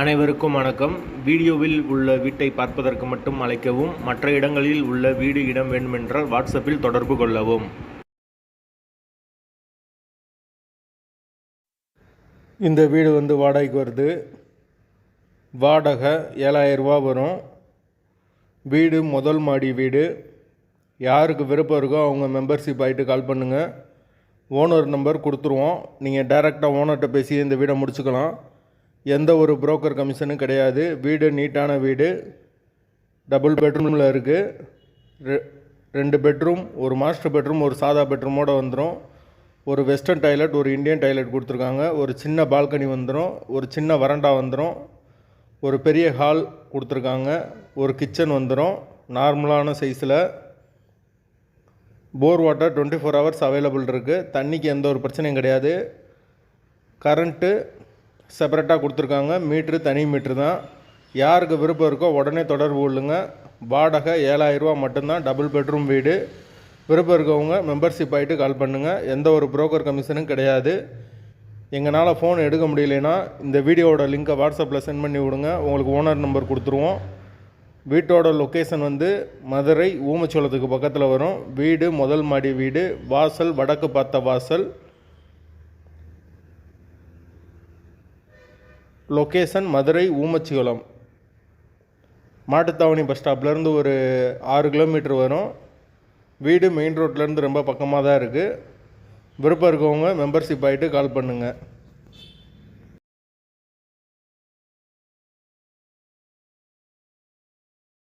அனைவருக்கும் வணக்கம். வீடியோவில் உள்ள வீட்டை பார்ப்பதற்கு மட்டும் அழைக்கவும். மற்ற இடங்களில் உள்ள வீடு இடம் வேண்டுமென்றால் வாட்ஸ்அப்பில் தொடர்பு கொள்ளவும். இந்த வீடு வாடகைக்கு வருது. வாடகை 7000 ரூபா வரும். வீடு முதல் மாடி வீடு. யாருக்கு விருப்பம் இருக்கோ அவங்க மெம்பர்ஷிப் ஆகிட்டு கால் பண்ணுங்கள். ஓனர் நம்பர் கொடுத்துருவோம். நீங்கள் டைரெக்டாக ஓனர்கிட்ட பேசி இந்த வீடை முடிச்சுக்கலாம். எந்த ஒரு புரோக்கர் கமிஷனும் கிடையாது. வீடு நீட்டான வீடு. டபுள் பெட்ரூமில் இருக்குது. 2 பெட்ரூம், ஒரு மாஸ்டர் பெட்ரூம், ஒரு சாதா பெட்ரூமோடு வந்துடும். ஒரு வெஸ்டர்ன் டாய்லெட், ஒரு இந்தியன் டாய்லெட் கொடுத்துருக்காங்க. ஒரு சின்ன பால்கனி வந்துடும். ஒரு சின்ன வரண்டா வந்துடும். ஒரு பெரிய ஹால் கொடுத்துருக்காங்க. ஒரு கிச்சன் வந்துடும் நார்மலான சைஸில். போர் வாட்டர் 24 ஹவர்ஸ் அவைலபிள் இருக்குது. தண்ணிக்கு எந்த ஒரு பிரச்சனையும் கிடையாது. கரண்ட்டு செப்பரேட்டாக கொடுத்துருக்காங்க. மீட்ரு தனி மீட்ரு தான். யாருக்கு விருப்பம் இருக்கோ உடனே தொடர்பு கொள்ளுங்க. வாடகை 7000 ரூபா மட்டும்தான். டபுள் பெட்ரூம் வீடு. விருப்பம் இருக்கவங்க மெம்பர்ஷிப் ஆகிட்டு கால் பண்ணுங்கள். எந்த ஒரு புரோக்கர் கமிஷனும் கிடையாது. எங்களால் ஃபோன் எடுக்க முடியலைன்னா இந்த வீடியோவோட லிங்க்கை வாட்ஸ்அப்பில் சென்ட் பண்ணி விடுங்க. உங்களுக்கு ஓனர் நம்பர் கொடுத்துருவோம். வீட்டோட லொக்கேஷன் மதுரை ஊமச்சோளத்துக்கு பக்கத்தில் வரும். வீடு முதல் மாடி வீடு. வாசல் வடக்கு பார்த்த வாசல். லொக்கேஷன் மதுரை ஊமச்சிகுளம். மாட்டுத்தாவணி பஸ் ஸ்டாப்லேருந்து ஒரு 6 கிலோமீட்டர் வரும். வீடு மெயின் ரோட்லேருந்து ரொம்ப பக்கமாக தான் இருக்குது. விருப்பம் இருக்கவங்க மெம்பர்ஷிப் ஆகிட்டு கால் பண்ணுங்கள்.